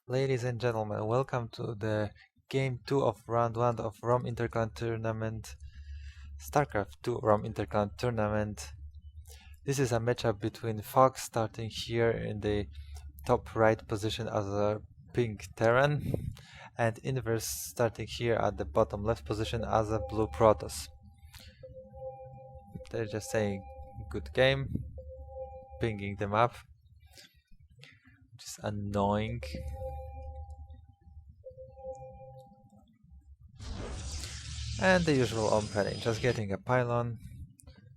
Ladies and gentlemen, welcome to the Game 2 of Round 1 of RoM Interclan Tournament, Starcraft 2 RoM Interclan Tournament. This is a matchup between Fox starting here in the top right position as a pink Terran, and Inverse starting here at the bottom left position as a blue Protoss. They're just saying good game, pinging them up, which is annoying. And the usual opening, just getting a pylon.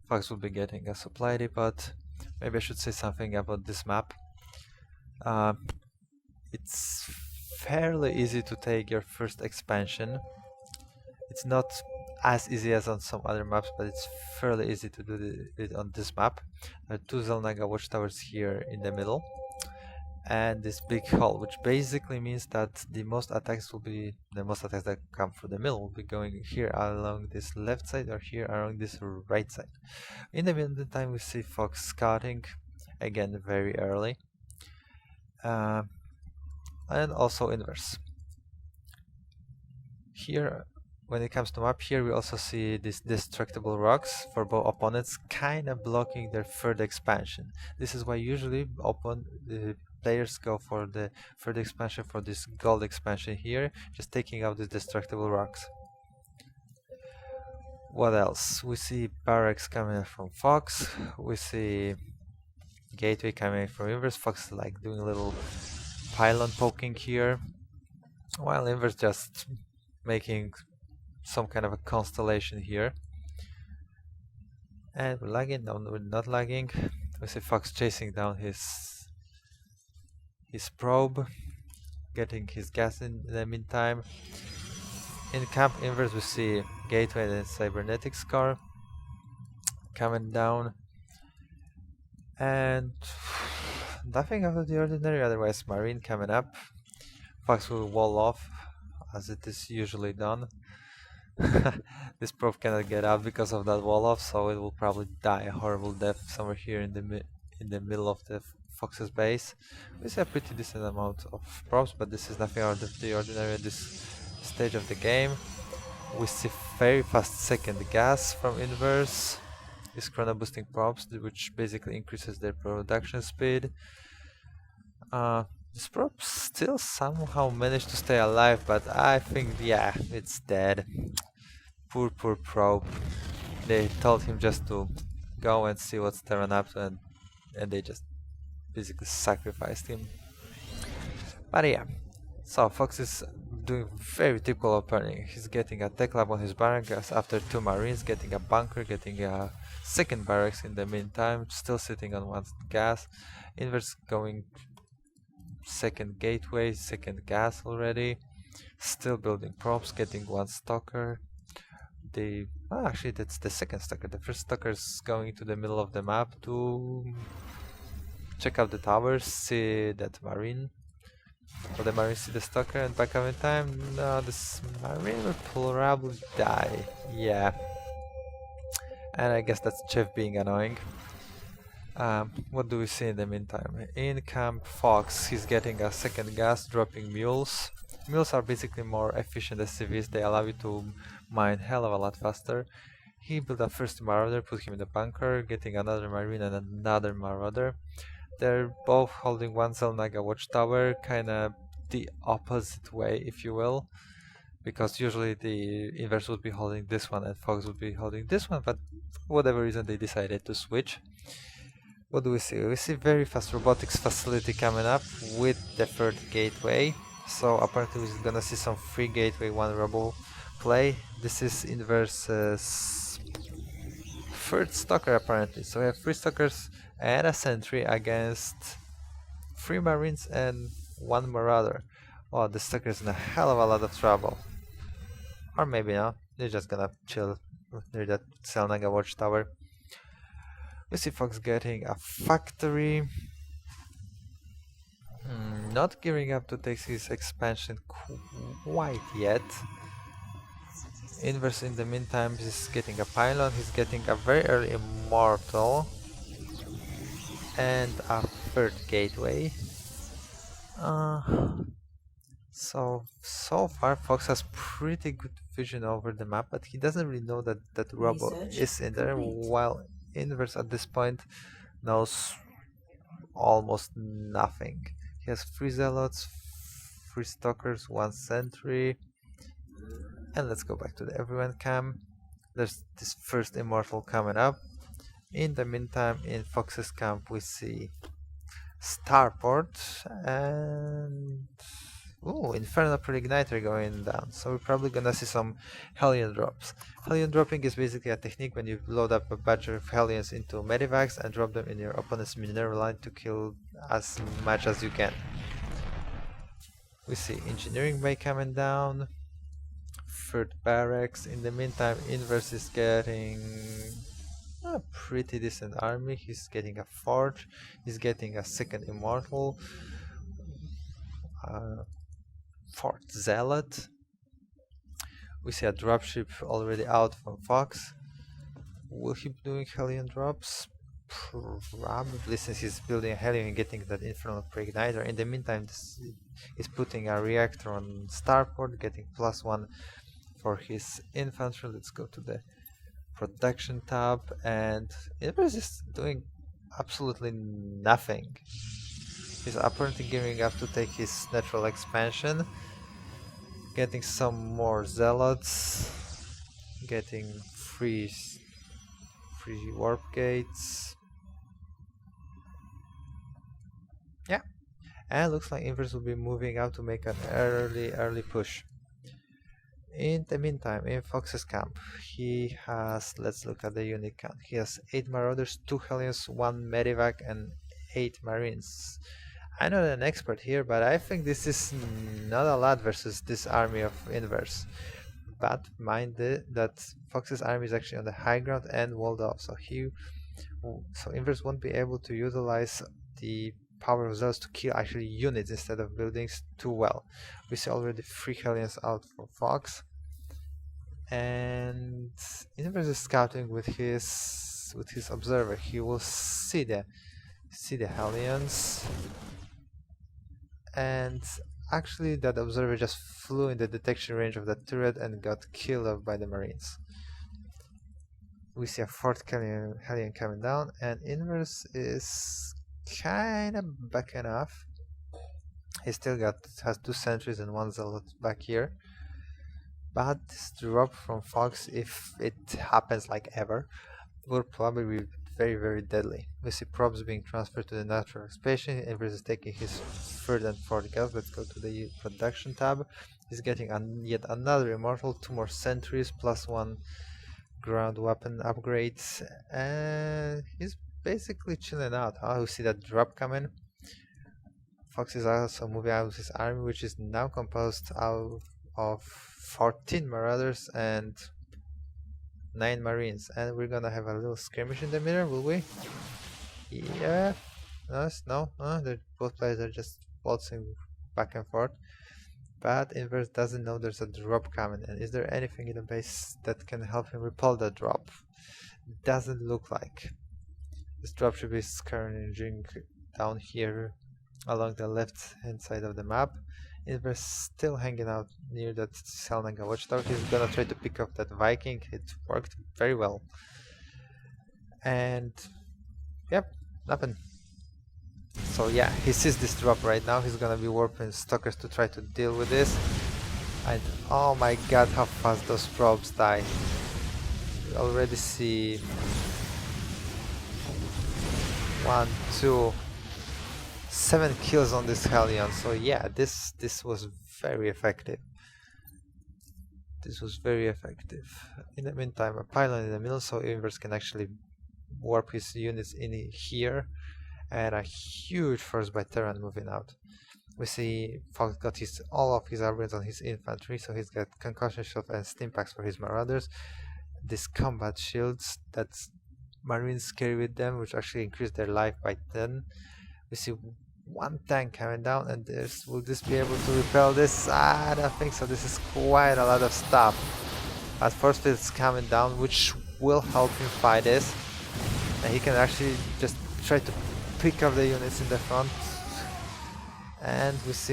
Fox will be getting a supply depot. Maybe I should say something about this map. It's fairly easy to take your first expansion. It's not as easy as on some other maps, but it's fairly easy to do it on this map. There are two Zelnaga watchtowers here in the middle, and this big hole, which basically means that the most attacks that come through the middle will be going here along this left side or here along this right side. In the meantime, we see Fox scouting again very early, and also inverse. Here, when it comes to map, here we also see these destructible rocks for both opponents, kind of blocking their third expansion. This is why usually the players go for the third expansion, for this gold expansion here, just taking out the destructible rocks. What else? We see barracks coming from Fox, we see gateway coming from inverse. Fox is like doing a little pylon poking here, while inverse just making some kind of a constellation here. And we're lagging? No, we're not lagging. We see Fox chasing down his probe, getting his gas in the meantime. In camp inverse we see gateway and cybernetics car coming down, and nothing out of the ordinary. Otherwise, marine coming up. Fox will wall off as it is usually done. This probe cannot get out because of that wall off, so it will probably die a horrible death somewhere here in the middle of the Fox's base. We see a pretty decent amount of probes, but this is nothing out of the ordinary at this stage of the game. We see very fast second gas from inverse. These chrono boosting probes, which basically increases their production speed. This probe still somehow managed to stay alive, but I think, yeah, it's dead. Poor probe. They told him just to go and see what's Terran up to, and they just basically sacrificed him. But yeah, so Fox is doing very typical opening. He's getting a tech lab on his barracks after two marines, getting a bunker, getting a second barracks in the meantime, still sitting on one gas. Inverse going second gateway, second gas already, still building probes, getting one stalker. Actually that's the second stalker. The first stalker is going to the middle of the map to check out the towers, see that marine. Will the marine see the stalker and back up in time? No, this marine will probably die. Yeah. And I guess that's Chef being annoying. What do we see in the meantime? In camp Fox, he's getting a second gas, dropping mules. Mules are basically more efficient SCVs, they allow you to mine hell of a lot faster. He built a first marauder, put him in the bunker, getting another marine and another marauder. They're both holding one Zelnaga watchtower, kinda the opposite way, if you will. Because usually the inverse would be holding this one and Fox would be holding this one, but for whatever reason they decided to switch. What do we see? We see very fast robotics facility coming up with the third gateway. So apparently we're gonna see some free gateway, one robo play. This is inverse's third stalker apparently. So we have 3 stalkers and a sentry against 3 marines and 1 marauder. Oh, the stalker's in a hell of a lot of trouble. Or maybe not. They're just gonna chill near that Zelnaga watchtower. We see Fox getting a factory. Not gearing up to take his expansion quite yet. Inverse in the meantime is getting a pylon. He's getting a very early immortal and a third gateway. So far Fox has pretty good vision over the map, but he doesn't really know that Robo is in there, while Inverse at this point knows almost nothing. He has 3 Zealots, 3 Stalkers, 1 Sentry, and let's go back to the everyone cam. There's this first Immortal coming up. In the meantime, in Fox's camp we see Starport and Infernal Preigniter going down. So we're probably gonna see some Hellion drops. Hellion dropping is basically a technique when you load up a batch of Hellions into Medivacs and drop them in your opponent's mineral line to kill as much as you can. We see Engineering Bay coming down, 3rd Barracks. In the meantime, Inverse is getting a pretty decent army. He's getting a Forge, he's getting a 2nd Immortal, 4th Zealot. We see a dropship already out from Fox. Will he be doing Hellion drops? Probably, since he's building a Hellion and getting that Infernal Preigniter. In the meantime, he's putting a reactor on Starport, getting +1 for his infantry. Let's go to the production tab, and Inverse is doing absolutely nothing. He's apparently gearing up to take his natural expansion, getting some more Zealots, getting free warp gates. Yeah, and looks like Inverse will be moving out to make an early push. In the meantime, in Fox's camp, he has, let's look at the unit count. He has 8 Marauders, 2 Hellions, 1 Medivac, and 8 Marines. I'm not an expert here, but I think this is not a lot versus this army of Inverse. But mind that Fox's army is actually on the high ground and walled off, so Inverse won't be able to utilize the power of Zealots to kill actually units instead of buildings too well. We see already 3 Hellions out for Fox, and Inverse is scouting with his observer. He will see the Hellions, and actually that observer just flew in the detection range of the turret and got killed off by the Marines. We see a 4th Hellion coming down, and Inverse is kind of backing off. He still has 2 sentries and 1 Zealot back here, but this drop from Fox, if it happens like ever, will probably be very deadly. We see probes being transferred to the natural expansion. Inverse is taking his 3rd and 4th gas. Let's go to the production tab. He's getting yet another Immortal, 2 more sentries, +1 ground weapon upgrades, and he's basically chilling out. We see that drop coming. Fox is also moving out with his army, which is now composed out of 14 Marauders and 9 Marines, and we're gonna have a little skirmish in the middle, will we? Yeah. No, both players are just waltzing back and forth, but Inverse doesn't know there's a drop coming. And is there anything in the base that can help him repel that drop? Doesn't look like. This dropship is skirmishing down here along the left hand side of the map. Inverse still hanging out near that Selnaga watchtower. He's gonna try to pick up that Viking. It worked very well. And yep, nothing. So yeah, he sees this drop right now. He's gonna be warping Stalkers to try to deal with this. And oh my god, how fast those probes die. We already see 1, 2, 7 kills on this Hellion. So yeah, this was very effective. This was very effective. In the meantime, a pylon in the middle, so Inverse can actually warp his units in here, and a huge force by Terran moving out. We see Fox got all of his armors on his infantry, so he's got concussion shot and stim packs for his Marauders. These combat shields that Marines carry with them, which actually increase their life by 10. We see 1 tank coming down, and will this be able to repel this? I don't think so. This is quite a lot of stuff. But force field's coming down, which will help him fight this, and he can actually just try to pick up the units in the front. And we see